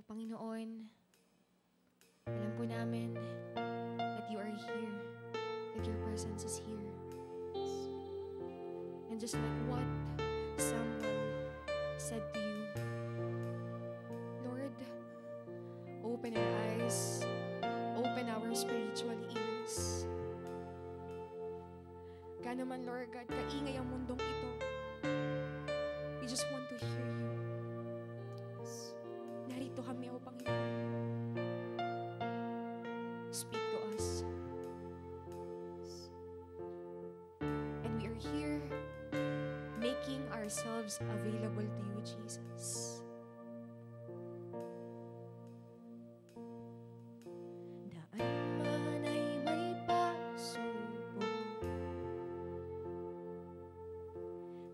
Panginoon, alam po namin that you are here, that your presence is here. And just like what someone said to you, Lord, open our eyes, open our spiritual ears. Gaano man, Lord God, kaingay ang mundong ito, we just want to hear you. Narito kami, O Panginoon. Speak to us. And we are here making ourselves available to you, Jesus. Daan man ay may pasubok,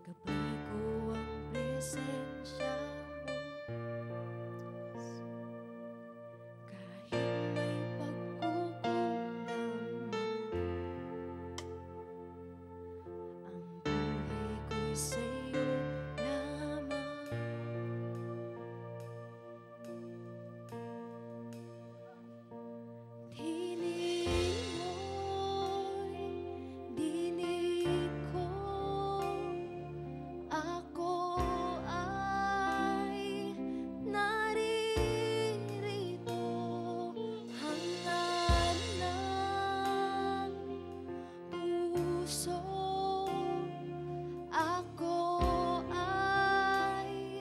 gabay ko ang presensya mo. Kahit may pagkukulang ang buhay ko'y sa'yo lamang. Dinig mo'y dinig ko, ako ay naririto. Hangad ng puso, ako ay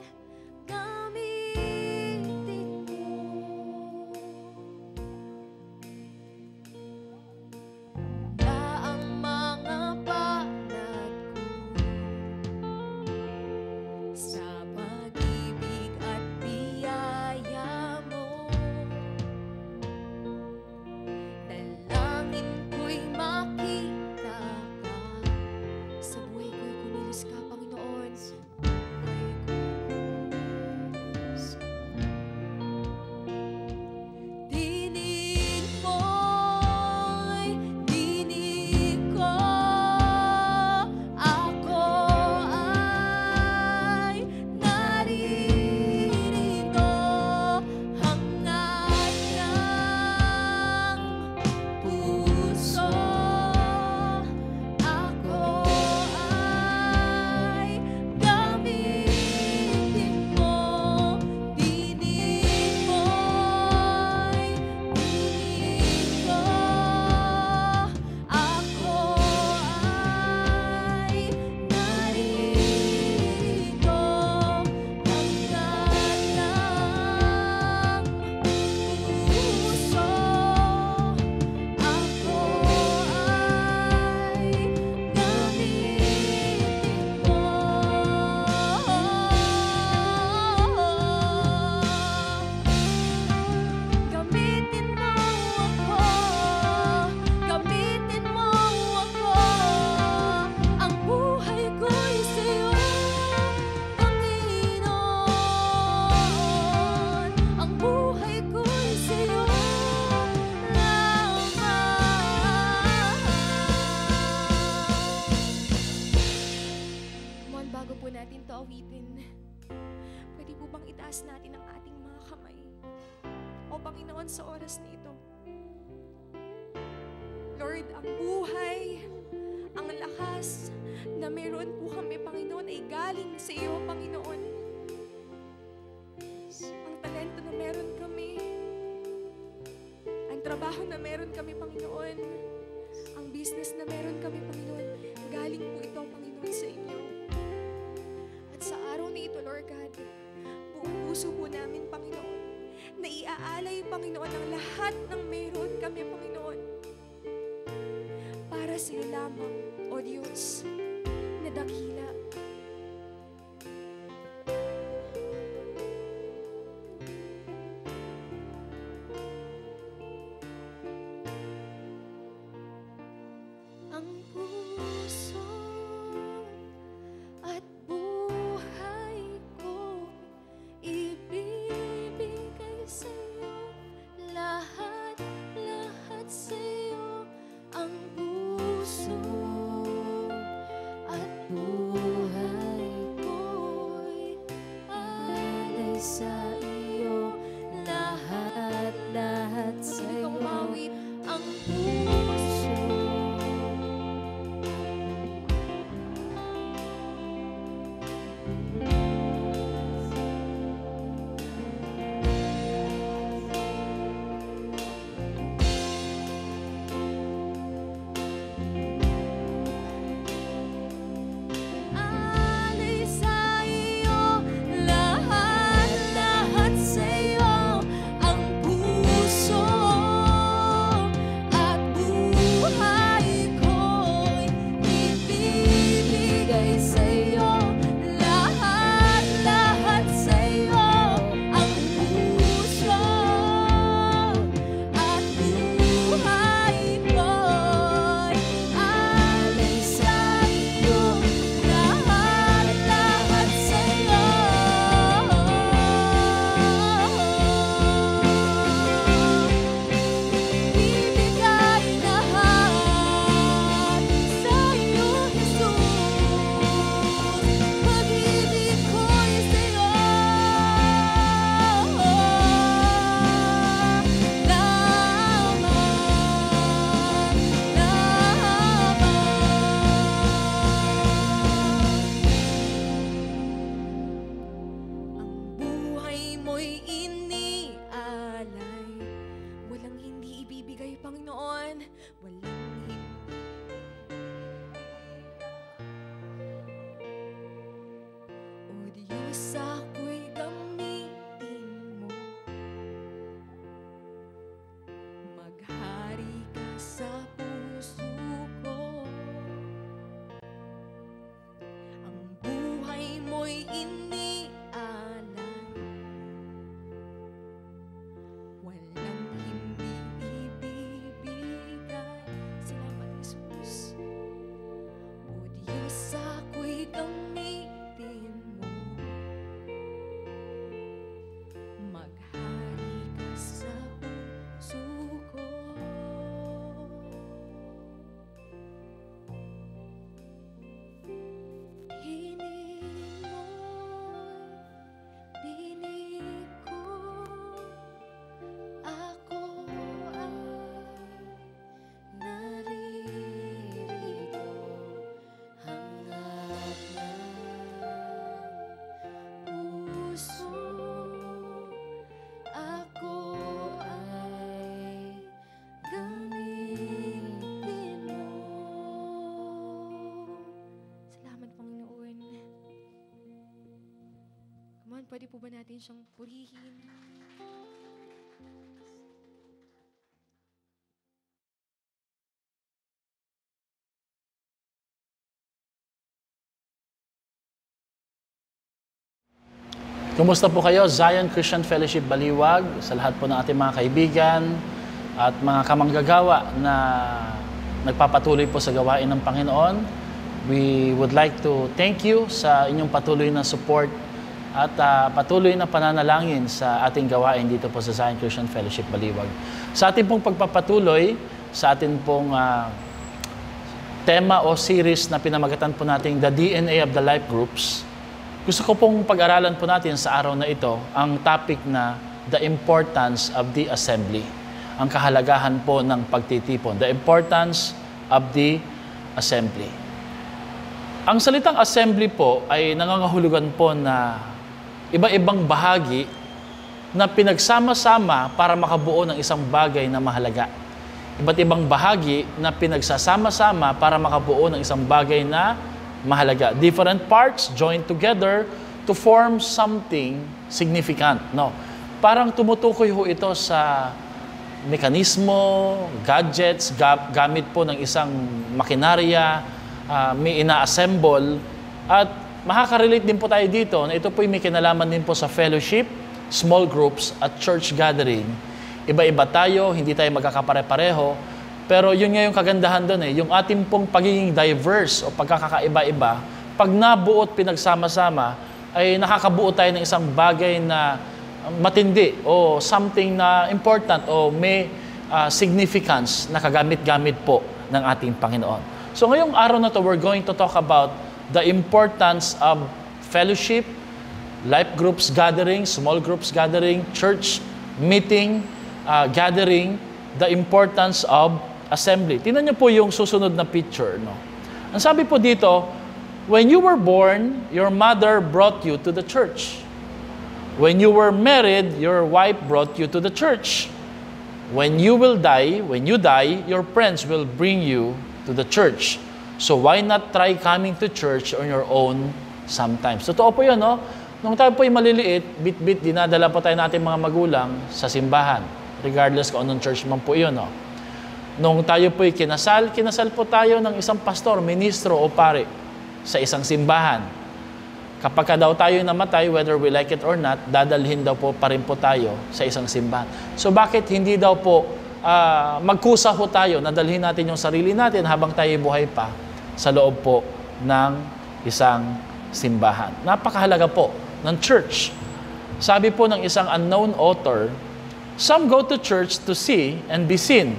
gamitin mo. Daang mga palad ko sa pag-ibig at biyaya mo. Dalangin ko'y makita ka, sa buhay ko'y kumilos ka, Panginoon. Dinig mo'y dinig ko, ako ay naririto. Hangad ng puso, ako ay gamitin mo. Dinig mo'y dinig ko, ako ay naririto. Hangad ng puso, ako ay gamitin mo. Gamitin mo ako, gamitin mo ako. Ang buhay ko'y sa'yo, Panginoon. Ang buhay ko'y sa'yo lamang. Come on, bago po natin to awitin, pwede po bang itaas natin ang ating mga kamay? O Panginoon, sa oras na ito, Lord, ang buhay, ang lakas na meron po kami, Panginoon, ay galing sa iyo, Panginoon. Ang talento na meron kami, ang trabaho na meron kami, Panginoon, ang business na meron kami, Panginoon, galing po ito, Panginoon, sa inyo. At sa araw na ito, Lord God, buong puso po namin, Panginoon, na iaalay, Panginoon, ang lahat ng meron kami, Panginoon, para sa iyo lamang, O Diyos, na dakila. Ang puso at buhay ko ibibigay sa'yo, lahat sa'yo. Ang puso at buhay inialam. Walang hindi ibibigay. Salamat, Jesus. O Diyos, ako'y gamitin mo. Maghari ka sa puso ko. Hiling mo'y dinig ko. Ako ay naririto. Hangat ng puso. Ako ay gamitin mo. Salamat, Panginoon. Come on, pwede po ba natin siyang purihin? Kumusta po kayo? Zion Christian Fellowship Baliwag, sa lahat po ng ating mga kaibigan at mga kamanggagawa na nagpapatuloy po sa gawain ng Panginoon. We would like to thank you sa inyong patuloy na support at patuloy na pananalangin sa ating gawain dito po sa Zion Christian Fellowship Baliwag. Sa ating pong pagpapatuloy, sa ating pong tema o series na pinamagatan po natin, The DNA of the Life Groups, gusto ko pong pag-aralan po natin sa araw na ito ang topic na the importance of the assembly. Ang kahalagahan po ng pagtitipon. The importance of the assembly. Ang salitang assembly po ay nangangahulugan po na iba-ibang bahagi na pinagsama-sama para makabuo ng isang bagay na mahalaga. Iba't ibang bahagi na pinagsasama-sama para makabuo ng isang bagay na mahalaga. Different parts joined together to form something significant. No? Parang tumutukoy ho ito sa mekanismo, gadgets, gamit po ng isang makinarya, may ina-assemble. At makaka-relate din po tayo dito na ito po may kinalaman din po sa fellowship, small groups, at church gathering. Iba-iba tayo, hindi tayo magkakapare-pareho. Pero yun nga yung kagandahan doon yung ating pong pagiging diverse o pagkakaiba-iba, pag nabuo at pinagsama-sama, ay nakakabuo tayo ng isang bagay na matindi o something na important o may significance na kagamit-gamit po ng ating Panginoon. So ngayong araw na to, we're going to talk about the importance of fellowship, life groups gathering, small groups gathering, church meeting, gathering, the importance of assembly. Tingnan niyo po yung susunod na picture. No? Ang sabi po dito, when you were born, your mother brought you to the church. When you were married, your wife brought you to the church. When you die, your friends will bring you to the church. So why not try coming to church on your own sometimes? Totoo po yun, no? Nung tayo po yung maliliit, bit-bit, dinadala po tayo natin mga magulang sa simbahan. Regardless kung anong church man po yun, no? Nung tayo po'y kinasal po tayo ng isang pastor, ministro o pare sa isang simbahan. Kapag daw tayo namatay, whether we like it or not, dadalhin daw po pa rin po tayo sa isang simbahan. So bakit hindi daw po magkusa ho tayo, nadalhin natin yung sarili natin habang tayo buhay pa sa loob po ng isang simbahan. Napakahalaga po ng church. Sabi po ng isang unknown author, some go to church to see and be seen.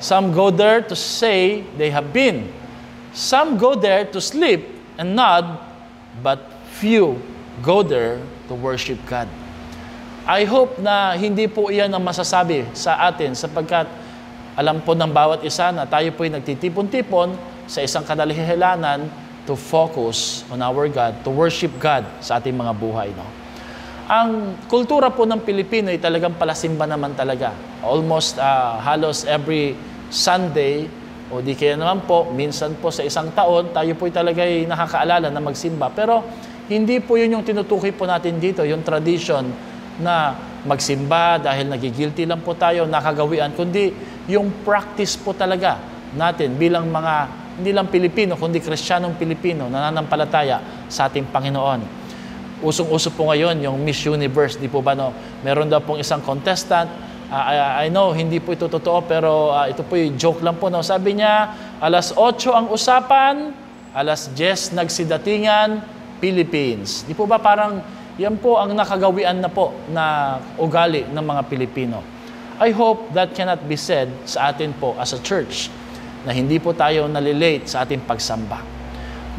Some go there to say they have been. Some go there to sleep and nod, but few go there to worship God. I hope na hindi po iyan ang masasabi sa atin sapagkat alam po ng bawat isa na tayo po'y nagtitipon-tipon sa isang kadalihilanan to focus on our God, to worship God sa ating mga buhay. No? Ang kultura po ng Pilipino ay talagang palasimba naman talaga. Almost halos every Sunday, o di kaya naman po, minsan po sa isang taon, tayo po'y talaga'y nakakaalala na magsimba. Pero hindi po yun yung tinutukoy po natin dito, yung tradition na magsimba dahil nagigilty lang po tayo, nakagawian, kundi yung practice po talaga natin bilang mga, hindi lang Pilipino, kundi Kristiyanong Pilipino, nananampalataya sa ating Panginoon. usong-uso po ngayon yung Miss Universe, di po ba no? Meron daw pong isang contestant. I know, hindi po ito totoo, pero ito po yung joke lang po. No? Sabi niya, alas 8 ang usapan, alas 10 nagsidatingan, Philippines. Di po ba parang yan po ang nakagawian na po na ugali ng mga Pilipino. I hope that cannot be said sa atin po as a church, na hindi po tayo nalilate sa ating pagsamba.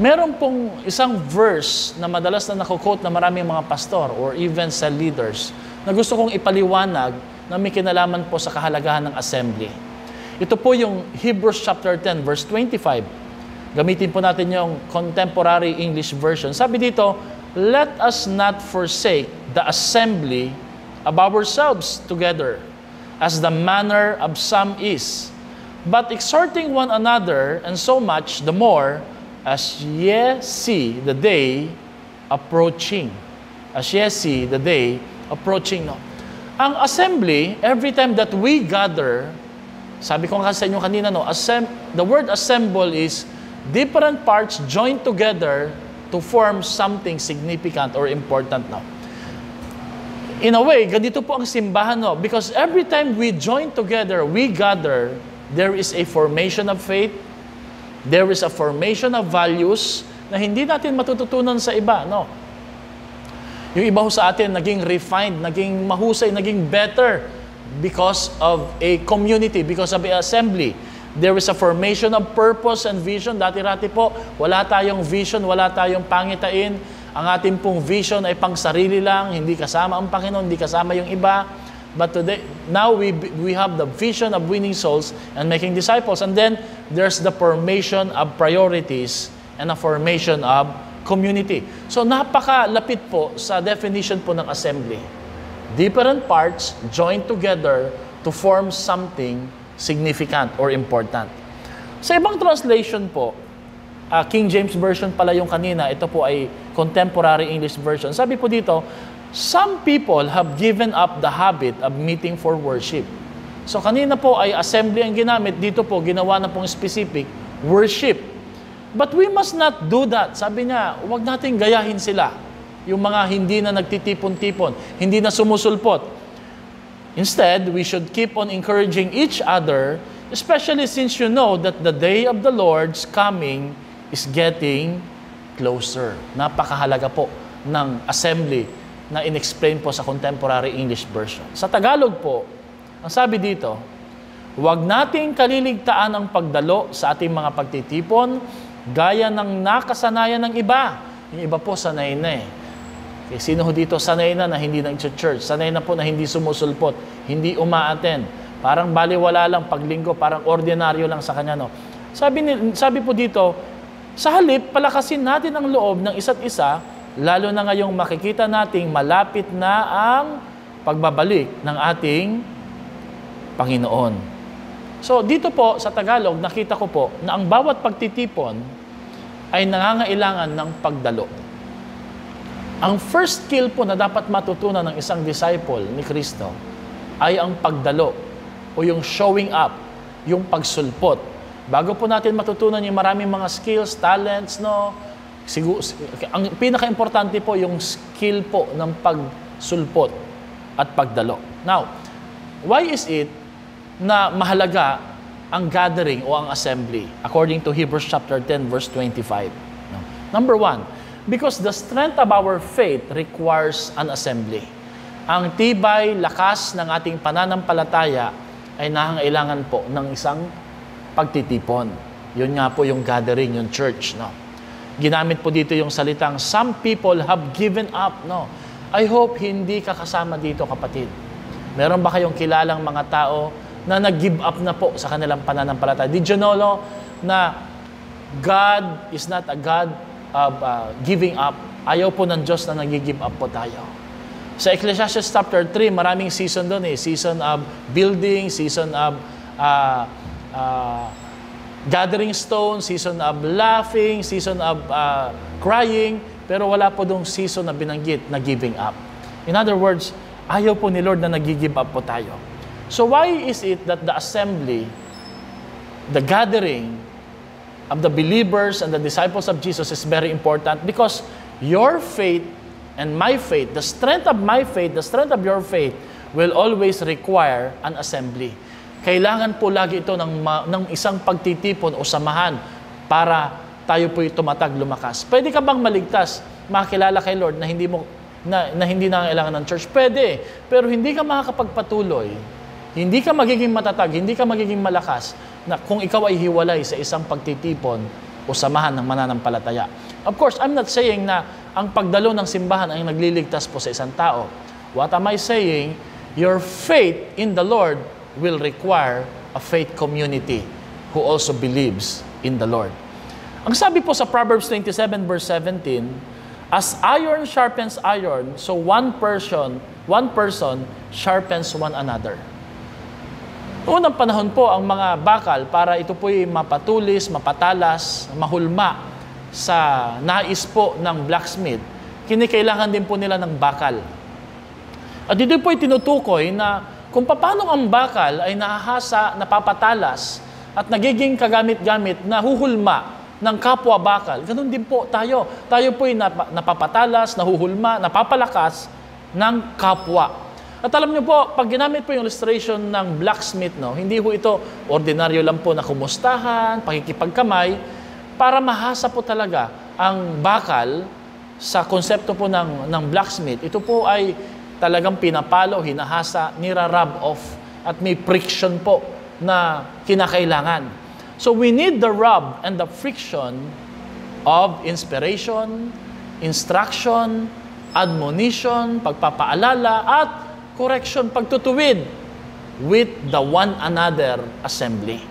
Meron pong isang verse na madalas na nakukote na maraming mga pastor or even cell leaders na gusto kong ipaliwanag na may kinalaman po sa kahalagahan ng assembly. Ito po yung Hebrews chapter 10 verse 25. Gamitin po natin yung contemporary English version. Sabi dito, let us not forsake the assembly of ourselves together, as the manner of some is, but exhorting one another, and so much the more, as ye see the day approaching. As ye see the day approaching. No? Ang assembly, every time that we gather, sabi ko nga sa inyo kanina, no, the word assemble is different parts joined together to form something significant or important. No? In a way, ganito po ang simbahan. No? Because every time we join together, we gather, there is a formation of faith, there is a formation of values na hindi natin matututunan sa iba, no? Yung iba ho sa atin naging refined, naging mahusay, naging better because of a community, because of an assembly. There is a formation of purpose and vision. Dati-rati po, wala tayong vision, wala tayong pangitain. Ang ating pong vision ay pang sarili lang, hindi kasama ang Panginoon, hindi kasama yung iba. But today, now we have the vision of winning souls and making disciples. And then, there's the formation of priorities and a formation of community. So, napakalapit po sa definition po ng assembly. Different parts joined together to form something significant or important. Sa ibang translation po, King James Version pala yung kanina, ito po ay Contemporary English Version. Sabi po dito, some people have given up the habit of meeting for worship. So kanina po ay assembly ang ginamit, dito po ginawa na pong specific, worship. But we must not do that. Sabi niya, huwag natin gayahin sila. Yung mga hindi na nagtitipon-tipon, hindi na sumusulpot. Instead, we should keep on encouraging each other, especially since you know that the day of the Lord's coming is getting closer. Napakahalaga po ng assembly na in-explain po sa Contemporary English Version. Sa Tagalog po, ang sabi dito, huwag nating kaliligtaan ang pagdalo sa ating mga pagtitipon gaya ng nakasanayan ng iba. Yung iba po sanay na eh. Okay, sino ho dito sanay na hindi nag-church? Sanay na po na hindi sumusulpot, hindi umaattend. Parang baliwala lang paglinggo, parang ordinaryo lang sa kanya. No? Sabi po dito, sa halip, palakasin natin ang loob ng isa't isa, lalo na ngayong makikita nating malapit na ang pagbabalik ng ating Panginoon. So, dito po sa Tagalog, nakita ko po na ang bawat pagtitipon ay nangangailangan ng pagdalo. Ang first skill po na dapat matutunan ng isang disciple ni Kristo ay ang pagdalo o yung showing up, yung pagsulpot. Bago po natin matutunan yung maraming mga skills, talents, no? Siguro, ang pinaka-importante po yung skill po ng pagsulpot at pagdalo. Now, why is it na mahalaga ang gathering o ang assembly according to Hebrews chapter 10 verse 25? No? Number 1, because the strength of our faith requires an assembly. Ang tibay, lakas ng ating pananampalataya ay nangangailangan po ng isang pagtitipon. Yun nga po yung gathering, yung church, no? Ginamit po dito yung salitang, some people have given up, no? I hope hindi ka kasama dito, kapatid. Meron ba kayong kilalang mga tao na nag-give up na po sa kanilang pananampalataya? Did you know, no, na God is not a God of giving up? Ayaw po ng Diyos na nag-give up po tayo. Sa Ecclesiastes chapter 3, maraming season doon eh. Season of building, season of gathering stones, season of laughing, season of crying, pero wala po dong season na binanggit na giving up. In other words, ayaw po ni Lord na nag-give up po tayo. So why is it that the assembly, the gathering of the believers and the disciples of Jesus is very important? Because your faith And my faith, the strength of my faith, the strength of your faith, will always require an assembly. Kailangan po lagi ito ng isang pagtitipon o samahan para tayo po'y tumatag, lumakas. Pwede ka bang maligtas, makakilala kay Lord na hindi nangailangan ng church? Pwede. Pero hindi ka makakapagpatuloy, hindi ka magiging matatag, hindi ka magiging malakas na kung ikaw ay hiwalay sa isang pagtitipon o samahan ng mananampalataya. Of course, I'm not saying na ang pagdalo ng simbahan ay nagliligtas po sa isang tao. What am I saying? Your faith in the Lord will require a faith community who also believes in the Lord. Ang sabi po sa Proverbs 27 verse 17, as iron sharpens iron, so one person sharpens one another. Unang panahon po ang mga bakal para ito po'y mapatulis, mapatalas, mahulma sa nais po ng blacksmith, kinikailangan din po nila ng bakal. At dito po'y tinutukoy na kung paano ang bakal ay nahahasa, napapatalas, at nagiging kagamit-gamit, nahuhulma ng kapwa bakal. Ganun din po tayo. Tayo po'y napapatalas, nahuhulma, napapalakas ng kapwa. At alam niyo po, pag ginamit po yung illustration ng blacksmith, hindi po ito ordinaryo lang po na kumustahan, pakikipagkamay, para mahasa po talaga ang bakal sa konsepto po ng blacksmith. Ito po ay talagang pinapalo, hinahasa, nira-rub off, at may friction po na kinakailangan. So we need the rub and the friction of inspiration, instruction, admonition, pagpapaalala, at correction, pagtutuwid with the one another assembly.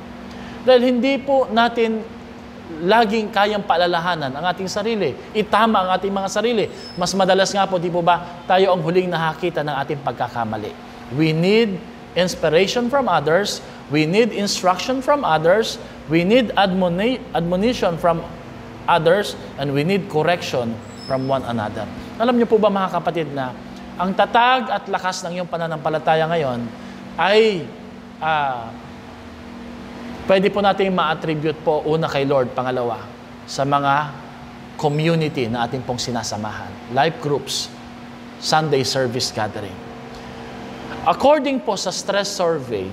Dahil hindi po natin laging kayang paalalahanan ang ating sarili. Itama ang ating mga sarili. Mas madalas nga po, di po ba, tayo ang huling nakakita ng ating pagkakamali. We need inspiration from others. We need instruction from others. We need admonition from others. And we need correction from one another. Alam niyo po ba, mga kapatid, na ang tatag at lakas ng iyong pananampalataya ngayon ay pwede po natin ma-attribute po una kay Lord, pangalawa, sa mga community na ating pong sinasamahan. Life groups, Sunday service gathering. According po sa stress survey,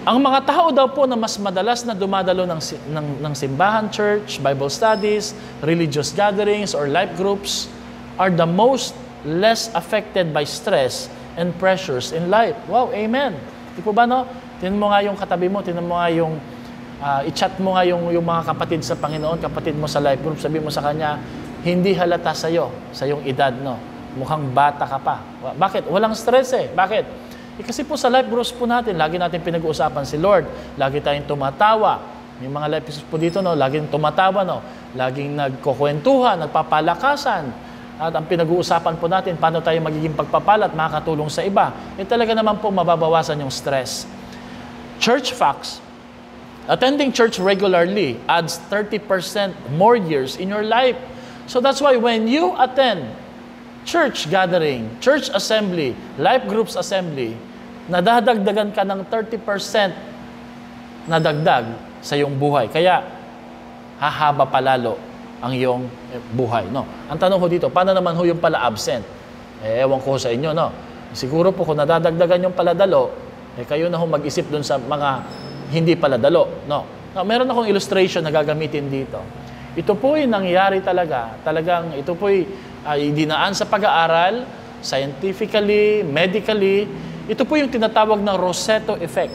ang mga tao daw po na mas madalas na dumadalo ng simbahan, church, Bible studies, religious gatherings, or life groups are the most less affected by stress and pressures in life. Wow, amen. Di po ba, no? Tinan mo nga yung katabi mo, tinan mo nga yung, i-chat mo nga yung mga kapatid sa Panginoon, kapatid mo sa life group, sabi mo sa kanya, hindi halata sa'yo, sa iyong edad, no? Mukhang bata ka pa. Bakit? Walang stress eh. Bakit? Kasi po sa life groups po natin, lagi natin pinag-uusapan si Lord, lagi tayong tumatawa. May mga life groups po dito, no? Laging tumatawa, no? Laging nagkukwentuhan, nagpapalakasan. At ang pinag-uusapan po natin, paano tayo magiging pagpapala at makakatulong sa iba. Talaga naman po mababawasan yung stress. Church facts. Attending church regularly adds 30% more years in your life. So that's why when you attend church gathering, church assembly, life groups assembly, nadadagdagan ka ng 30% na dagdag sa iyong buhay. Kaya, hahaba palalo ang iyong buhay. No? Ang tanong ko dito, paano naman ho yung pala absent? Ewan ko sa inyo, no? Siguro po kung nadadagdagan yung paladalo, kayo na ho mag-isip dun sa mga hindi paladalo. No? Meron akong illustration na gagamitin dito. Ito po yung nangyari talagang ito po ay dinaan sa pag-aaral, scientifically, medically. Ito po yung tinatawag na Rossetto effect.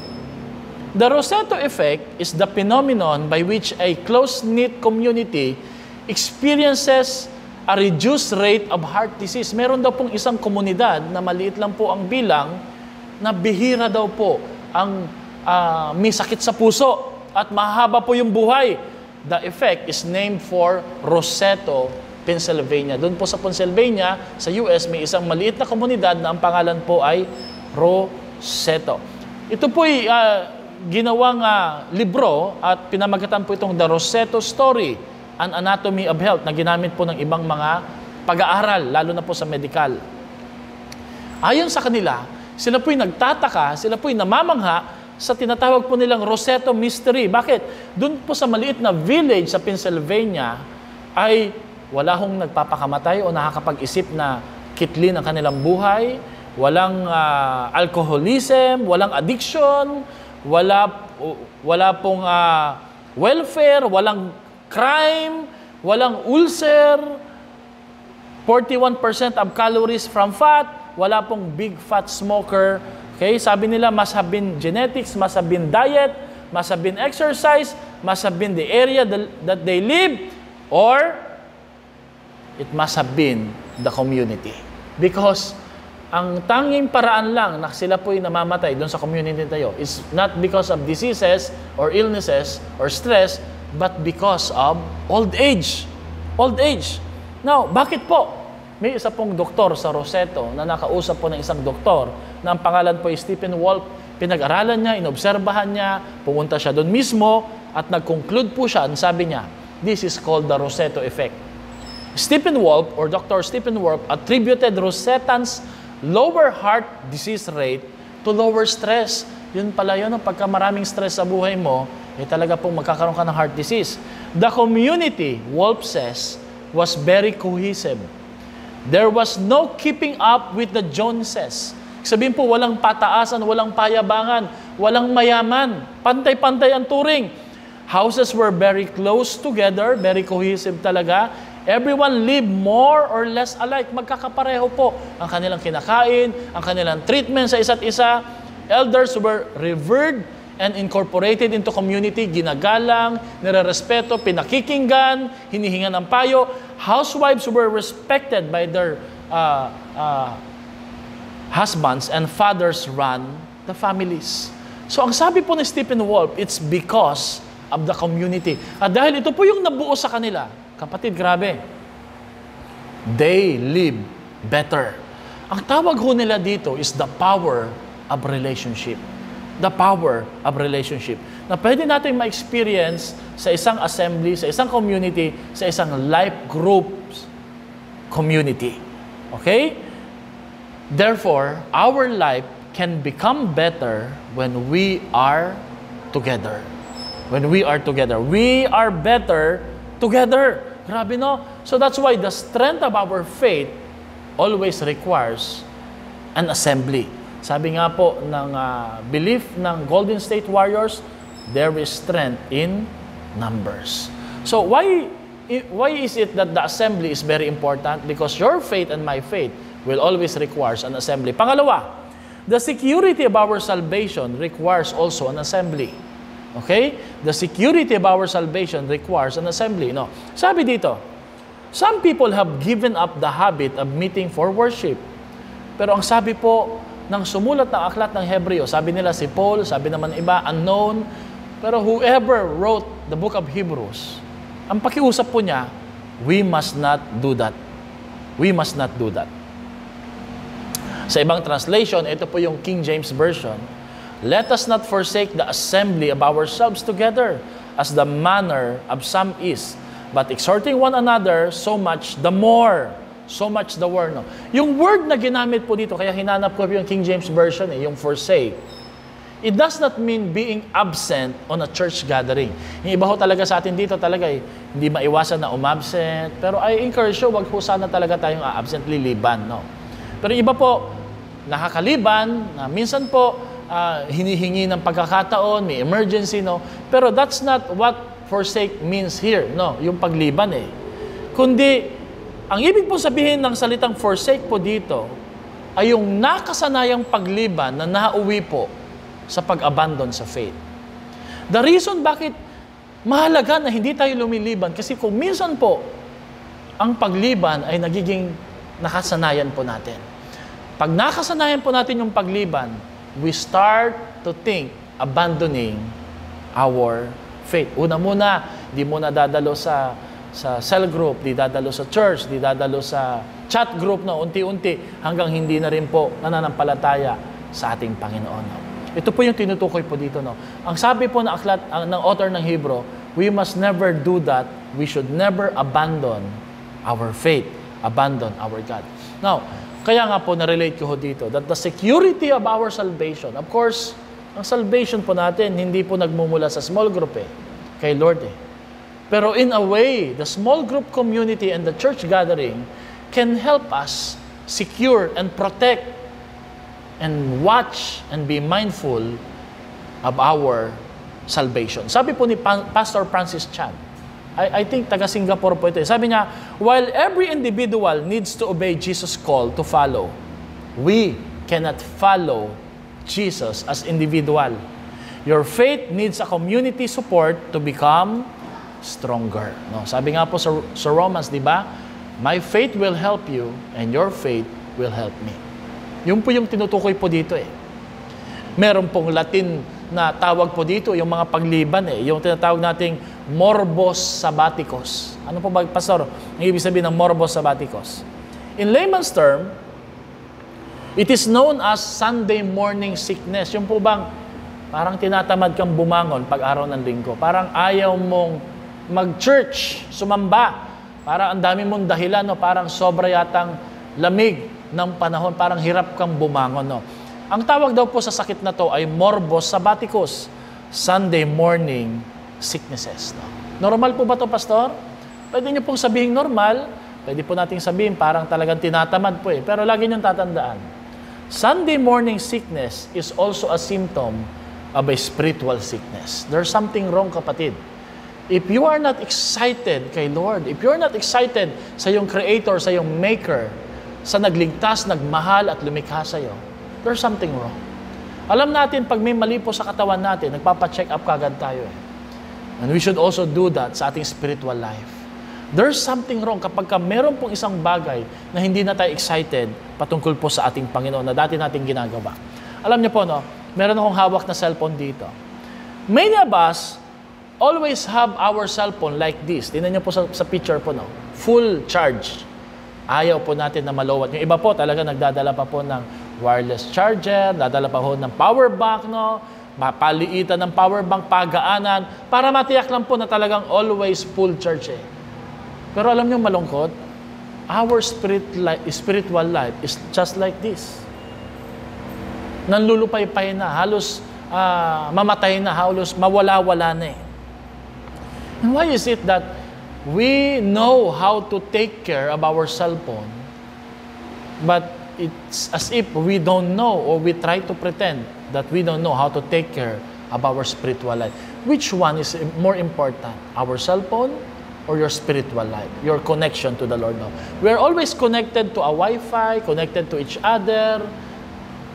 The Rossetto effect is the phenomenon by which a close-knit community experiences a reduced rate of heart disease. Meron daw pong isang komunidad na maliit lang po ang bilang na bihira daw po ang may sakit sa puso at mahaba po yung buhay. The effect is named for Rossetto, Pennsylvania. Doon po sa Pennsylvania, sa US, may isang maliit na komunidad na ang pangalan po ay Rossetto. Ito po ay ginawang libro at pinamagatan po itong The Rossetto Story, An Anatomy of Health, na ginamit po ng ibang mga pag-aaral, lalo na po sa medical. Ayon sa kanila, sila po'y nagtataka, sila po'y namamangha sa tinatawag po nilang Rossetto Mystery. Bakit? Doon po sa maliit na village sa Pennsylvania ay wala hong nagpapakamatay o nakakapag-isip na kitlin ang kanilang buhay, walang alcoholism, walang addiction, wala pong welfare, walang crime, walang ulcer, 41% of calories from fat, wala pong big fat smoker. Okay, sabi nila must have been genetics, must have been diet, must have been exercise, must have been the area that they live, or it must have been the community. Because ang tanging paraan lang na sila po'y namamatay doon sa community tayo is not because of diseases or illnesses or stress, but because of old age. Old age. Now, bakit po? May isa pong doktor sa Roseto na nakausap po ng isang doktor na ang pangalan po ay Stephen Wolf. Pinag-aralan niya, inobserbahan niya, pumunta siya doon mismo at nag-conclude po siya. Sabi niya, this is called the Roseto effect. Stephen Wolf or Dr. Stephen Wolf attributed Rosetans lower heart disease rate to lower stress. Yun pala yun, pagka maraming stress sa buhay mo, talaga pong magkakaroon ka ng heart disease. The community, Wolf says, was very cohesive. There was no keeping up with the Joneses. Sabihin po, walang pataasan, walang payabangan, walang mayaman. Pantay-pantay ang turing. Houses were very close together, very cohesive talaga. Everyone lived more or less alike. Magkakapareho po ang kanilang kinakain, ang kanilang treatment sa isa't isa. Elders were revered and incorporated into community, ginagalang, nirerespeto, pinakikinggan, hinihingan ng payo. Housewives were respected by their husbands, and fathers run the families. So ang sabi po ni Stephen Wolf, it's because of the community. At dahil ito po yung nabuo sa kanila, kapatid, grabe, they live better. Ang tawag ho nila dito is the power of relationship. The power of relationship. Na pwede natin ma-experience sa isang assembly, sa isang community, sa isang life group community. Okay? Therefore, our life can become better when we are together. When we are together. We are better together. Grabe, no? So that's why the strength of our faith always requires an assembly. Sabi nga po ng belief ng Golden State Warriors, there is strength in numbers. So why is it that the assembly is very important? Because your faith and my faith will always require an assembly. Pangalawa, the security of our salvation requires also an assembly. Okay? The security of our salvation requires an assembly. No. Sabi dito, some people have given up the habit of meeting for worship. Pero ang sabi po ng sumulat ng aklat ng Hebreo, sabi nila si Paul, sabi naman iba, unknown, pero whoever wrote the book of Hebrews, ang pakiusap po niya, we must not do that. We must not do that. Sa ibang translation, ito po yung King James Version, let us not forsake the assembly of ourselves together, as the manner of some is, but exhorting one another so much the more. So much the word. No? Yung word na ginamit po dito, kaya hinanap ko yung King James Version, yung forsake. It does not mean being absent on a church gathering. Yung iba ho talaga sa atin dito talaga hindi maiwasan na umabsent. Pero I encourage you, wag po sana talaga tayong absent, liliban. No? Pero iba po, nakakaliban, na minsan po, hinihingi ng pagkakataon, may emergency, no? Pero that's not what forsake means here, no? Yung pagliban Kundi, ang ibig po sabihin ng salitang forsake po dito ay yung nakasanayang pagliban na nauwi po sa pag-abandon sa faith. The reason bakit mahalaga na hindi tayo lumiliban, kasi kung minsan po, ang pagliban ay nagiging nakasanayan po natin. Pag nakasanayan po natin yung pagliban, we start to think abandoning our faith. Una-muna, di muna dadalo sa cell group, di dadalo sa church, di dadalo sa chat group na unti-unti hanggang hindi na rin po nananampalataya sa ating Panginoon. Ito po yung tinutukoy po dito. No? Ang sabi po ng aklat, ng author ng Hebrew, we must never do that. We should never abandon our faith, abandon our God. Now, kaya nga po na-relate ko dito that the security of our salvation, of course, ang salvation po natin, hindi po nagmumula sa small group kay Lord Pero in a way, the small group community and the church gathering can help us secure and protect and watch and be mindful of our salvation. Sabi po ni Pastor Francis Chan, I think taga Singapore po ito. Sabi niya, while every individual needs to obey Jesus' call to follow, we cannot follow Jesus as individual. Your faith needs a community support to become stronger. No, sabi nga po sa Romans, di ba? My faith will help you and your faith will help me. Yun po yung tinutukoy po dito eh. Meron pong Latin na tawag po dito, yung mga pagliban eh. Yung tinatawag nating morbos sabbaticos. Ano po ba, Pastor? Ang ibig sabihin ng morbos sabbaticos. In layman's term, it is known as Sunday morning sickness. Yung po bang parang tinatamad kang bumangon pag araw ng linggo. Parang ayaw mong mag-church, sumamba. Parang ang dami mong dahilan, no? Parang sobra yatang lamig ng panahon. Parang hirap kang bumangon. No? Ang tawag daw po sa sakit na to ay morbos sabbaticus, Sunday morning sicknesses. No? Normal po ba to, Pastor? Pwede niyo pong sabihin normal. Pwede po nating sabihin parang talagang tinatamad po eh. Pero lagi niyong tatandaan. Sunday morning sickness is also a symptom of a spiritual sickness. There's something wrong, kapatid. If you are not excited kay Lord, if you are not excited sa iyong Creator, sa iyong Maker, sa nagligtas, nagmahal at lumikha sa iyo, there's something wrong. Alam natin, pag may mali po sa katawan natin, nagpapa-check up kagad tayo eh. And we should also do that sa ating spiritual life. There's something wrong kapag meron pong isang bagay na hindi na tayo excited patungkol po sa ating Panginoon na dati nating ginagawa. Alam niyo po, no? Meron akong hawak na cellphone dito. Many of us always have our cellphone like this. Tingnan niyo po sa picture po, no? Full charge. Ayaw po natin na malowat. Yung iba po talaga nagdadala pa po ng wireless charger, dadala pa po ng power bank, no? Mapaliitan ng power bank, pagaanan, para matiyak lang po na talagang always full charge eh. Pero alam niyo malungkot, our spiritual life is just like this. Nanlulupay-pay na, halos mamatay na, halos mawala-wala na eh. And why is it that we know how to take care of our cellphone, but it's as if we don't know or we try to pretend that we don't know how to take care of our spiritual life? Which one is more important? Our cellphone or your spiritual life? Your connection to the Lord now. We are always connected to a Wi-Fi, connected to each other,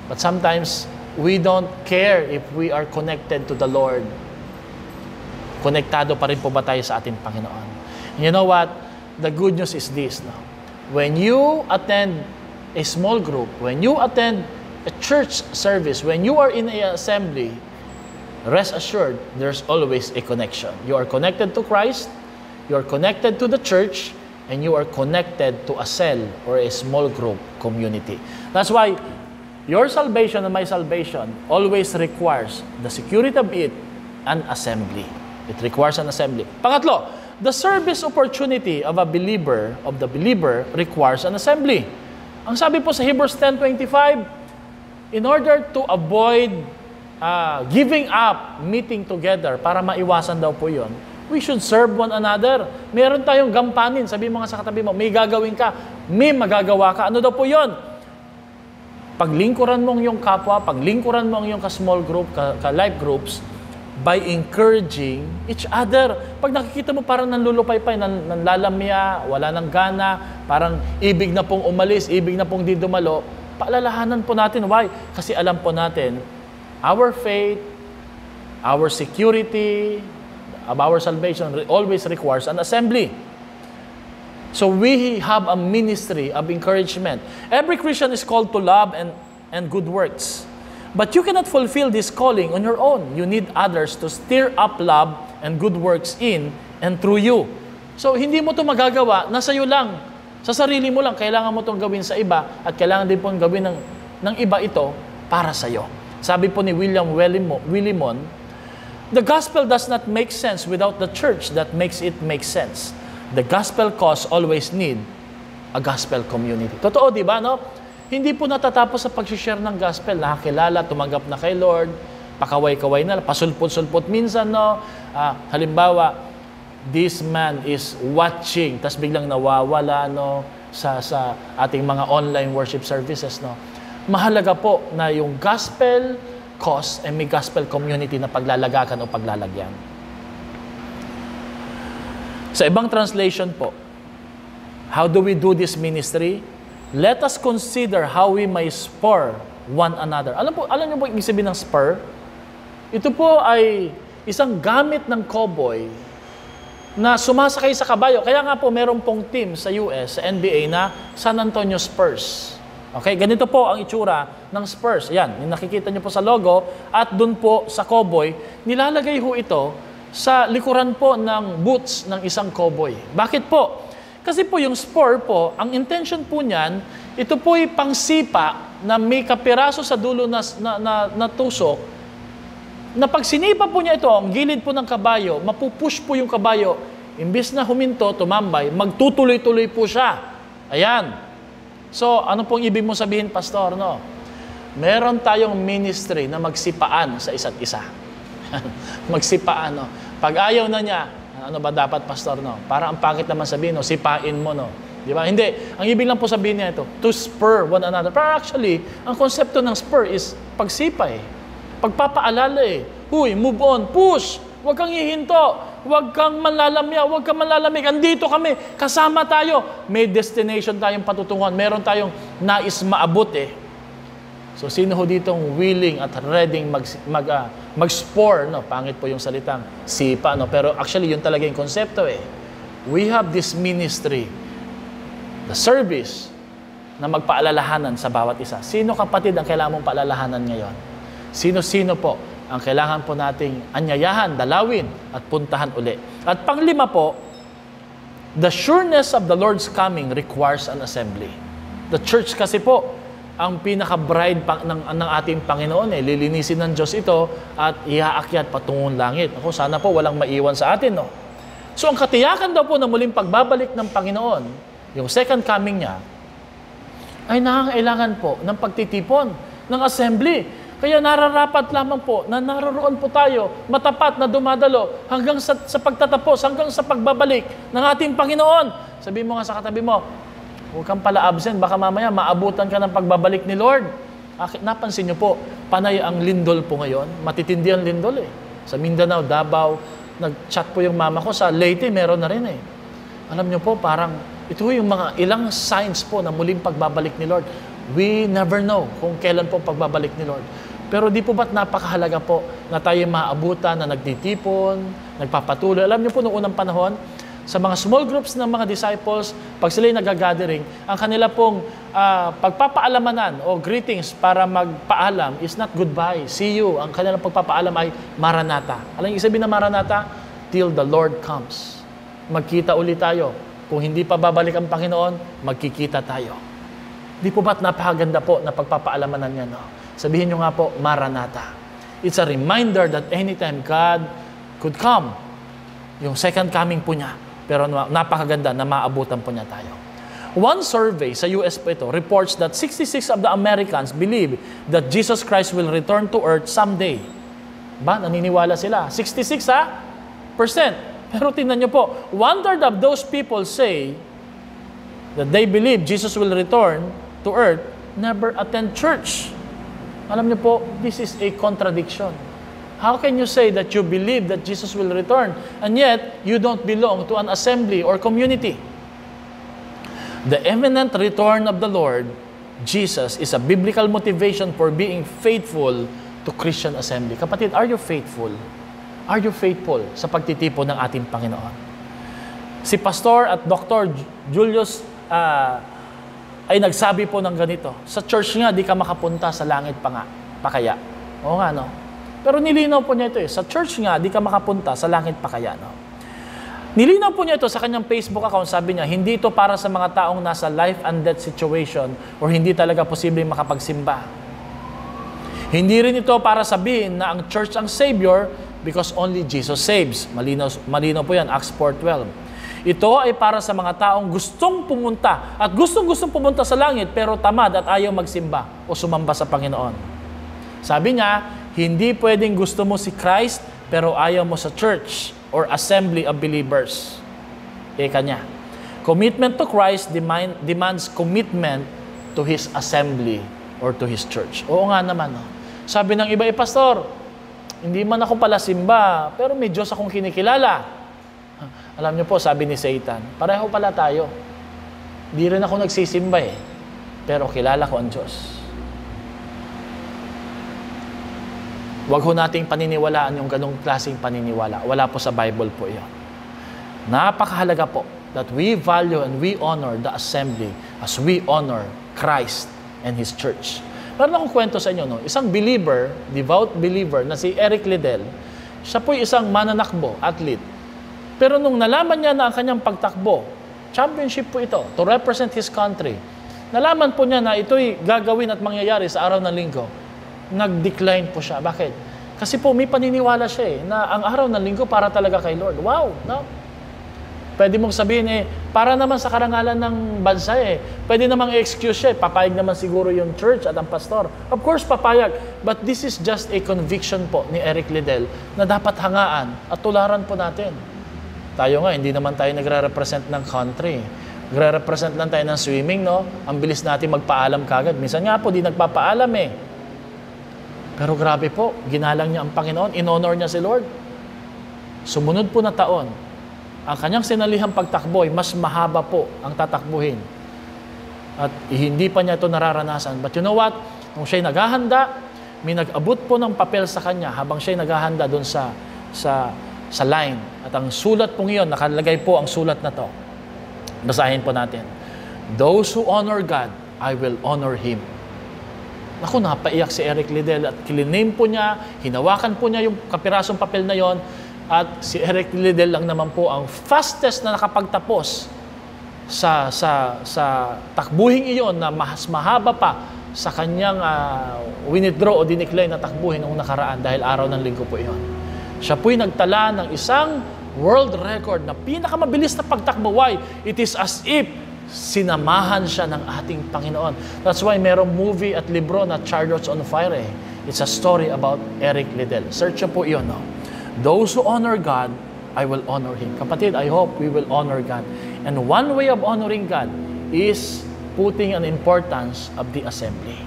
but sometimes we don't care if we are connected to the Lord. Konektado pa rin po ba tayo sa ating Panginoon? You know what? The good news is this. No? When you attend a small group, when you attend a church service, when you are in an assembly, rest assured, there's always a connection. You are connected to Christ, you are connected to the church, and you are connected to a cell or a small group community. That's why your salvation and my salvation always requires the security of it and assembly. It requires an assembly. Pangatlo, the service opportunity of the believer requires an assembly. Ang sabi po sa Hebrews 10:25, in order to avoid giving up meeting together, para maiwasan daw po yun, we should serve one another. Meron tayong gampanin. Sabi mo nga sa katabi mo, may gagawin ka, may magagawa ka. Ano daw po yun? Paglingkuran mo ang iyong kapwa, paglingkuran mo ang iyong ka-small group, ka-life groups, by encouraging each other. Pag nakikita mo parang nanlulupay-pay, nanlalamya, wala nang gana, parang ibig na pong umalis, ibig na pong di dumalo, paalalahanan po natin. Why? Kasi alam po natin, our faith, our security, of our salvation always requires an assembly. So we have a ministry of encouragement. Every Christian is called to love and good works. But you cannot fulfill this calling on your own. You need others to stir up love and good works in and through you. So hindi mo ito magagawa, nasa iyo lang. Sa sarili mo lang, kailangan mo itong gawin sa iba at kailangan din po gawin ng iba ito para sa iyo. Sabi po ni William Willimon, the gospel does not make sense without the church that makes it make sense. The gospel cause always need a gospel community. Totoo, di ba, no? Hindi po natatapos sa pag-share ng gospel. Nakakilala, tumanggap na kay Lord, pakaway-kaway na, pasulpot-sulpot minsan, no? Halimbawa, this man is watching, tas biglang nawawala, no, sa ating mga online worship services, no. Mahalaga po na yung gospel cause ay may gospel community na paglalagakan o paglalagyan. Sa ibang translation po, how do we do this ministry? Let us consider how we may spur one another. Alam niyo po ibig sabihin ng spur? Ito po ay isang gamit ng cowboy na sumasakay sa kabayo. Kaya nga po meron pong team sa US, sa NBA na San Antonio Spurs. Okay, ganito po ang itsura ng Spurs. Yan, yung nakikita niyo po sa logo. At dun po sa cowboy, nilalagay ho ito sa likuran po ng boots ng isang cowboy. Bakit po? Kasi po yung spur po, ang intention po niyan, ito po ay pangsipa na may kapiraso sa dulo na tusok, na pag sinipa po niya ito, ang gilid po ng kabayo, mapupush po yung kabayo, imbis na huminto, tumambay, magtutuloy-tuloy po siya. Ayan. So, ano pong ibig mo sabihin, Pastor? No? Meron tayong ministry na magsipaan sa isa't isa. Magsipaan, no? Pag ayaw na niya, ano ba dapat, Pastor? No? Para ang pangit naman sabihin, no? Sipain mo, no? Di ba? Hindi. Ang ibig lang po sabihin niya ito, to spur one another. Pero actually, ang konsepto ng spur is pagsipa eh. Pagpapaalala eh. Huy, move on, push. Huwag kang hihinto. Huwag kang manlalamya. Huwag kang manlalamig. Andito kami. Kasama tayo. May destination tayong patutunguhan. Meron tayong nais maabot eh. So, sino ho ditong willing at ready mag-spur, no? Pangit po yung salitang sipa, no? Pero actually, yun talaga yung konsepto eh. We have this ministry, the service, na magpaalalahanan sa bawat isa. Sino kapatid ang kailangan mong paalalahanan ngayon? Sino-sino po ang kailangan po nating anyayahan, dalawin, at puntahan uli. At panglima po, the sureness of the Lord's coming requires an assembly. The church kasi po, ang pinaka-bride ng ating Panginoon eh. Lilinisin ng Diyos ito at iaakyat patungong langit. Ako, sana po walang maiwan sa atin, no? So, ang katiyakan daw po na muling pagbabalik ng Panginoon, yung second coming niya, ay nangangailangan po ng pagtitipon, ng assembly. Kaya nararapat lamang po na naroroon po tayo, matapat na dumadalo hanggang sa pagtatapos, hanggang sa pagbabalik ng ating Panginoon. Sabihin mo nga sa katabi mo, huwag kang pala absent, baka mamaya maabutan ka ng pagbabalik ni Lord. Napansin niyo po, panay ang lindol po ngayon. Matitindi ang lindol eh. Sa Mindanao, Davao, nag-chat po yung mama ko. Sa Leyte, meron na rin eh. Alam niyo po, parang ito yung mga ilang signs po na muling pagbabalik ni Lord. We never know kung kailan po pagbabalik ni Lord. Pero di po ba't napakahalaga po na tayo maabutan, na nagtitipon, nagpapatuloy. Alam niyo po, noong unang panahon, sa mga small groups ng mga disciples, pag sila'y nag-gathering, ang kanila pong pagpapaalamanan o greetings para magpaalam is not goodbye, see you. Ang kanilang pagpapaalam ay Maranatha. Alam niyo sabihin na Maranatha? Till the Lord comes. Magkita ulit tayo. Kung hindi pa babalik ang Panginoon, magkikita tayo. Di po ba't napakaganda po na pagpapaalamanan niya, no? Sabihin niyo nga po, Maranatha. It's a reminder that anytime God could come. Yung second coming po niya. Pero napakaganda na maabutan po niya tayo. One survey sa US po ito reports that 66 of the Americans believe that Jesus Christ will return to earth someday. Ba, naniniwala sila? 66% Pero tingnan niyo po, 1/3 of those people say that they believe Jesus will return to earth, never attend church. Alam niyo po, this is a contradiction. How can you say that you believe that Jesus will return and yet you don't belong to an assembly or community? The imminent return of the Lord Jesus is a biblical motivation for being faithful to Christian assembly. Kapatid, are you faithful? Are you faithful sa pagtitipon ng ating Panginoon? Si Pastor at Dr. Julius ay nagsabi po ng ganito, sa church nga, di ka makapunta sa langit pa kaya. Oo nga, no? Pero nilinaw po niya ito eh. Sa church nga, di ka makapunta sa langit pa kaya, no? Nilinaw po niya ito sa kanyang Facebook account. Sabi niya, hindi ito para sa mga taong nasa life and death situation or hindi talaga posibleng makapagsimba. Hindi rin ito para sabihin na ang church ang Savior because only Jesus saves. Malinaw po yan, Acts 4:12. Ito ay para sa mga taong gustong pumunta at gustong pumunta sa langit pero tamad at ayaw magsimba o sumamba sa Panginoon. Sabi niya, hindi pwedeng gusto mo si Christ pero ayaw mo sa church or assembly of believers. Ika niya. Commitment to Christ demands commitment to His assembly or to His church. Oo nga naman. No? Sabi ng iba, Pastor, hindi man ako pala simba, pero may Diyos akong kinikilala. Alam niyo po, sabi ni Satan, pareho pala tayo. Di rin ako nagsisimba pero kilala ko ang Diyos. Huwag ho nating paniniwalaan yung ganong klaseng paniniwala. Wala po sa Bible po iyon. Napakahalaga po that we value and we honor the assembly as we honor Christ and His church. Meron akong kwento sa inyo, no? Isang believer, devout believer na si Eric Liddell, siya po isang mananakbo, athlete. Pero nung nalaman niya na ang kanyang pagtakbo, championship po ito, to represent his country, nalaman po niya na ito'y gagawin at mangyayari sa araw ng linggo, nag-decline po siya. Bakit? Kasi po may paniniwala siya na ang araw ng linggo para talaga kay Lord. Wow! No? Pwede mong sabihin para naman sa karangalan ng bansa Pwede namang i-excuse siya papayag naman siguro yung church at ang pastor. Of course, papayag. But this is just a conviction po ni Eric Liddell na dapat hangaan at tularan po natin. Tayo nga, hindi naman tayo nagre-represent ng country. Nagre-represent lang tayo ng swimming, no? Ang bilis natin magpaalam kagad. Minsan nga po, di nagpapaalam Pero grabe po, ginalang niya ang Panginoon, in-honor niya si Lord. Sumunod po na taon, ang kanyang sinalihang pagtakbo ay mas mahaba po ang tatakbuhin. At hindi pa niya ito nararanasan. But you know what? Nung siya'y naghahanda, may nag-abot po ng papel sa kanya habang siya'y naghahanda doon sa line. At ang sulat po ngayon, nakalagay po ang sulat na to. Basahin po natin. Those who honor God, I will honor Him. Naku, napaiyak si Eric Liddell at kiliname po niya, hinawakan po niya yung kapirasong papel na yon. At si Eric Liddell lang naman po ang fastest na nakapagtapos sa takbuhin iyon na mas mahaba pa sa kanyang withdraw o dinecline na takbuhin noong nakaraan dahil araw ng linggo po iyon. Siya po'y nagtala ng isang world record na pinakamabilis na pagtakbo. Why? It is as if sinamahan siya ng ating Panginoon. That's why merong movie at libro na Chariots on Fire. It's a story about Eric Liddell. Search po iyon, no? Those who honor God, I will honor Him. Kapatid, I hope we will honor God. And one way of honoring God is putting an importance of the assembly.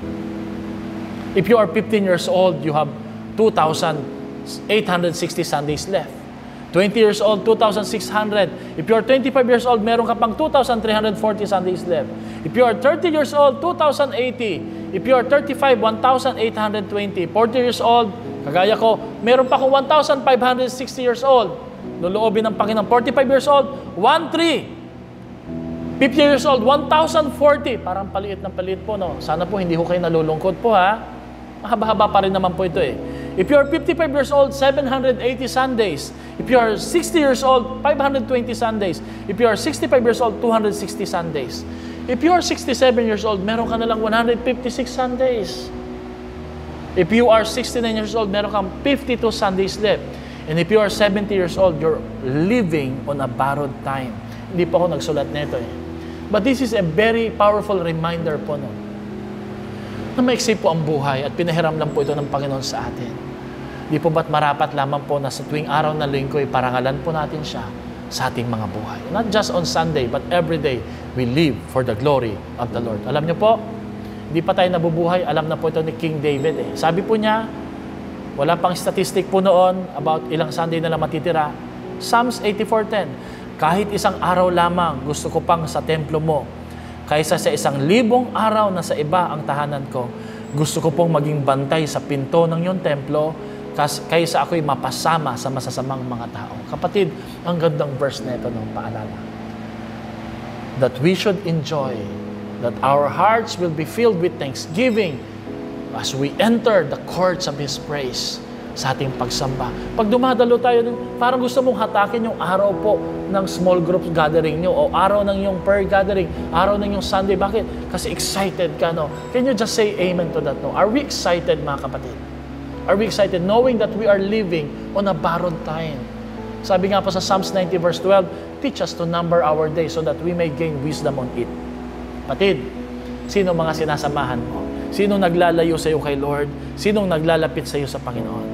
If you are 15 years old, you have 2,860 Sundays left. 20 years old, 2,600. If you are 25 years old, meron ka pang 2,340 Sundays left. If you are 30 years old, 2,080. If you are 35, 1,820. 40 years old, kagaya ko, meron pa akong 1,560 years old. Loloobin ng Panginoon. 45 years old, 1,300. 50 years old, 1,040. Parang paliit ng paliit po, no? Sana po hindi ko kayo nalulungkot po, ha? Mahaba-haba pa rin naman po ito, If you are 55 years old, 780 Sundays. If you are 60 years old, 520 Sundays. If you are 65 years old, 260 Sundays. If you are 67 years old, meron ka na lang 156 Sundays. If you are 69 years old, meron kang 52 Sundays left. And if you are 70 years old, you're living on a borrowed time. Hindi pa ako nagsulat nito But this is a very powerful reminder po, no? Na maiksi po ang buhay at pinahiram lang po ito ng Panginoon sa atin. Di po ba't marapat lamang po na sa tuwing araw ng linggo ay parangalan po natin siya sa ating mga buhay. Not just on Sunday, but every day we live for the glory of the Lord. Alam niyo po, di pa tayo nabubuhay, alam na po ito ni King David Sabi po niya, wala pang statistic po noon about ilang Sunday na lang matitira. Psalms 84:10, kahit isang araw lamang gusto ko pang sa templo mo, kaysa sa 1,000 araw na sa iba ang tahanan ko. Gusto ko pong maging bantay sa pinto ng iyong templo, kaysa ako'y mapasama sa masasamang mga tao. Kapatid, ang gandang verse na ito nung paalala. That we should enjoy, that our hearts will be filled with thanksgiving as we enter the courts of His praise sa ating pagsamba. Pag dumadalo tayo, parang gusto mong hatakin yung araw po ng small group gathering nyo o araw ng yung prayer gathering, araw ng yung Sunday. Bakit? Kasi excited ka, no? Can you just say amen to that, no? Are we excited, mga kapatid? Are we excited knowing that we are living on a borrowed time? Sabi nga po sa Psalms 90 verse 12, teach us to number our days so that we may gain wisdom on it. Kapatid, sino mga sinasamahan mo? Sino naglalayo sa iyo kay Lord? Sinong naglalapit sa iyo sa Panginoon?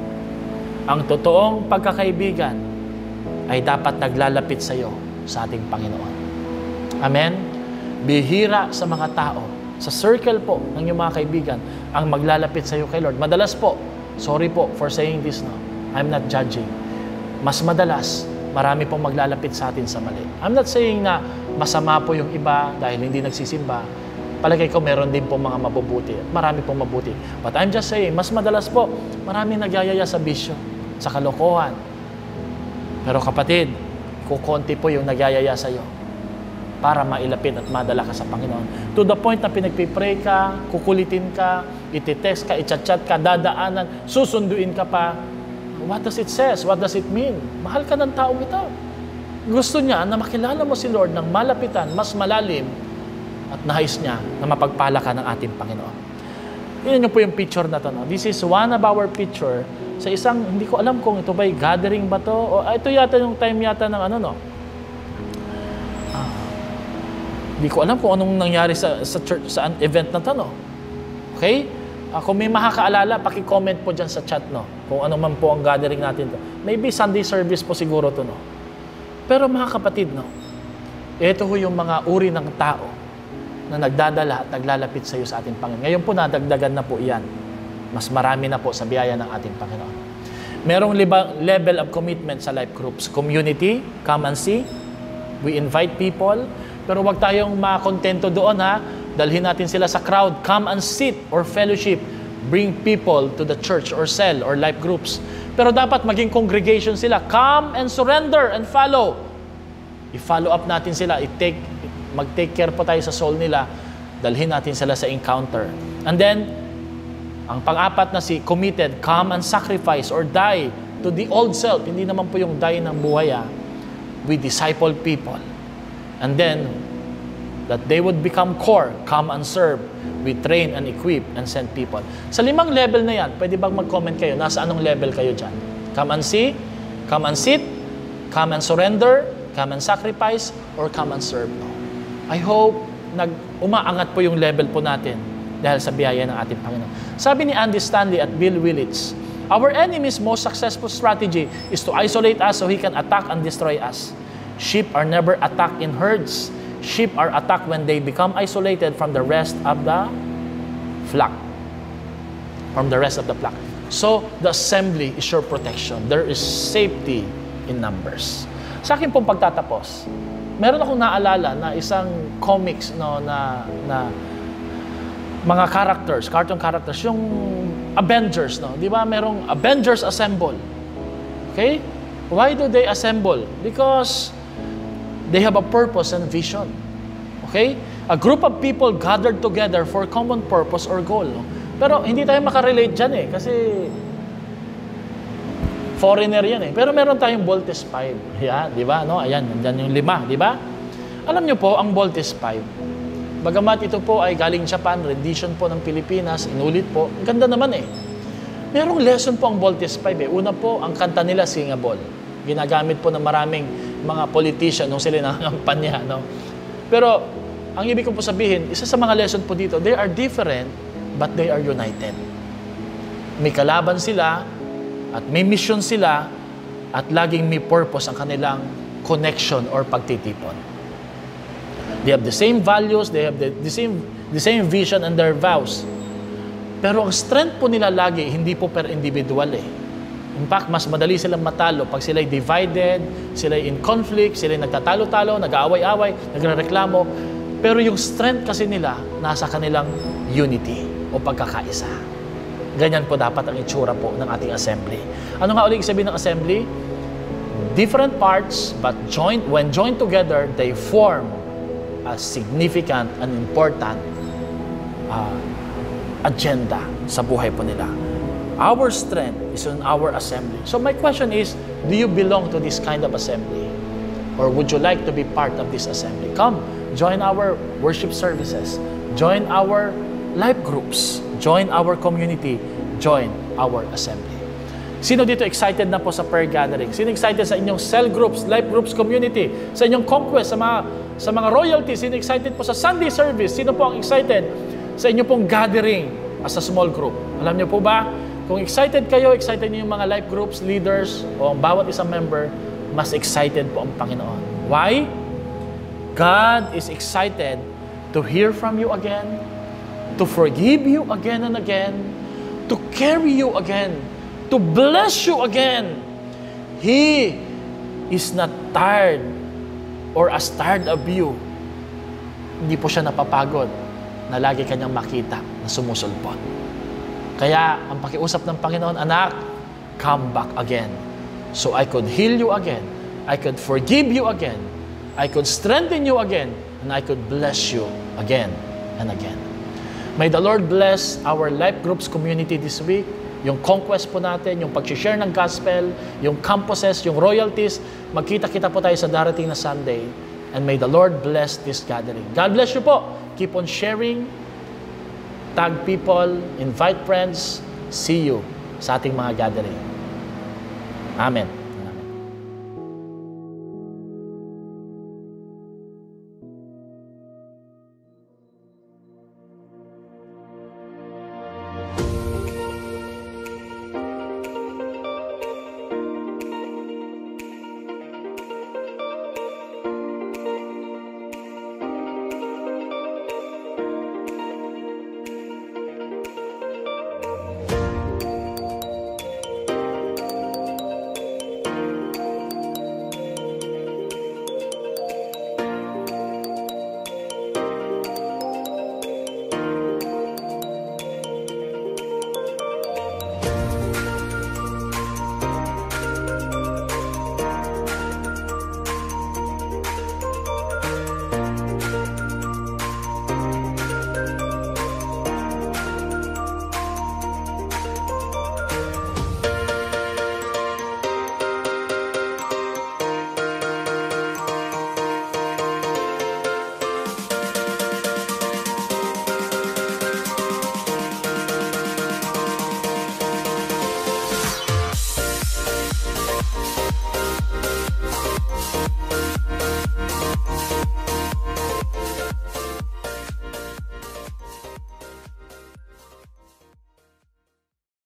Ang totoong pagkakaibigan, ay dapat naglalapit sa iyo sa ating Panginoon. Amen? Bihira sa mga tao, sa circle po ng iyong mga kaibigan, ang maglalapit sa iyo kay Lord. Madalas po, sorry po for saying this, no? I'm not judging. Mas madalas, marami pong maglalapit sa atin sa mali. I'm not saying na masama po yung iba dahil hindi nagsisimba. Palagay ko meron din po mga mabubuti. Marami pong mabuti. But I'm just saying, mas madalas po, marami nagyayaya sa bisyo, sa kalokohan. Pero kapatid, kukonti po yung nagyayaya sa iyo para mailapit at madala ka sa Panginoon. To the point na pinagpipray ka, kukulitin ka, ititext ka, itchat-chat ka, dadaanan, susunduin ka pa. What does it says? What does it mean? Mahal ka ng taong ito. Gusto niya na makilala mo si Lord ng malapitan, mas malalim, at nais niya na mapagpala ka ng ating Panginoon. Tingnan niyo po yung picture na to. No? This is one of our picture sa isang, hindi ko alam kung ito ba'y gathering ba to, o ito yata yung time yata ng ano, no? Hindi ko alam kung anong nangyari sa church, sa event na to, no? Okay? Kung may makakaalala, paki-comment po dyan sa chat, no? Kung ano man po ang gathering natin to. Maybe Sunday service po siguro to, no? Pero mga kapatid, no? Ito ho yung mga uri ng tao na nagdadala at naglalapit sa iyo sa ating Panginoon. Ngayon po, nadagdagan na po iyan. Mas marami na po sa biyaya ng ating Panginoon. Merong level of commitment sa life groups. Community, come and see. We invite people. Pero wag tayong makontento doon, ha? Dalhin natin sila sa crowd. Come and sit or fellowship. Bring people to the church or cell or life groups. Pero dapat maging congregation sila. Come and surrender and follow. I-follow up natin sila. Mag-take care po tayo sa soul nila. Dalhin natin sila sa encounter. And then, ang pang-apat na si committed, come and sacrifice or die to the old self. Hindi naman po yung die ng buhay, ha? We disciple people. And then, that they would become core, come and serve. We train and equip and send people. Sa 5 level na yan, pwede bang mag-comment kayo? Nasa anong level kayo dyan? Come and see, come and sit, come and surrender, come and sacrifice, or come and serve. No? I hope umaangat po yung level po natin dahil sa biyaya ng ating Panginoon. Sabi ni Andy Stanley at Bill Willits, our enemy's most successful strategy is to isolate us so he can attack and destroy us. Sheep are never attacked in herds. Sheep are attacked when they become isolated from the rest of the flock. From the rest of the flock. So, the assembly is your protection. There is safety in numbers. Sa akin pong pagtatapos, meron akong naalala na isang comics, no, na mga characters, cartoon characters, yung Avengers, no? Di ba? Merong Avengers Assemble. Okay? Why do they assemble? Because they have a purpose and vision. Okay? A group of people gathered together for common purpose or goal. No? Pero hindi tayo makarelate dyan eh. Kasi foreigner yan eh. Pero meron tayong Voltes 5. Yan, di ba? No? Ayan, nandyan yung 5, di ba? Alam nyo po, ang Voltes 5, bagamat ito po ay galing Japan, rendition po ng Pilipinas, inulit po, ang ganda naman eh. Merong lesson po ang Voltes 5 eh. Una po, ang kanta nila, Singable. Ginagamit po ng maraming mga politician nung sila nangangampanya, no? Pero, ang ibig ko po sabihin, isa sa mga lesson po dito, they are different, but they are united. May kalaban sila, at may mission sila, at laging may purpose ang kanilang connection or pagtitipon. They have the same values, they have the same vision and their vows. Pero ang strength po nila lagi, hindi po per individual eh. In fact, mas madali silang matalo pag sila'y divided, sila'y in conflict, sila'y nagtatalo-talo, nag-aaway-away, nagrereklamo. Pero yung strength kasi nila, nasa kanilang unity o pagkakaisa. Ganyan po dapat ang itsura po ng ating assembly. Ano nga ulit sabihin ng assembly? Different parts, but when joined together, they form a significant and important agenda sa buhay po nila. Our strength is in our assembly. So my question is, do you belong to this kind of assembly? Or would you like to be part of this assembly? Come, join our worship services. Join our life groups. Join our community. Join our assembly. Sino dito excited na po sa prayer gathering? Sino excited sa inyong cell groups, life groups community? Sa inyong conquest, sa mga royalties? Sino excited po sa Sunday service? Sino po ang excited sa inyong pong gathering as a small group? Alam niyo po ba? Kung excited kayo, excited niyo yung mga life groups, leaders, o ang bawat isang member, mas excited po ang Panginoon. Why? God is excited to hear from you again, to forgive you again and again, to carry you again, to bless you again. He is not tired or as tired of you. Hindi po siya napapagod na lagi kanyang makita na sumusulpot. Kaya ang pakiusap ng Panginoon, anak, come back again. So I could heal you again. I could forgive you again. I could strengthen you again. And I could bless you again and again. May the Lord bless our life groups community this week. Yung conquest po natin, yung pag-share ng gospel, yung campuses, yung royalties. Magkita-kita po tayo sa darating na Sunday. And may the Lord bless this gathering. God bless you po. Keep on sharing. Tag people. Invite friends. See you sa ating mga gathering. Amen.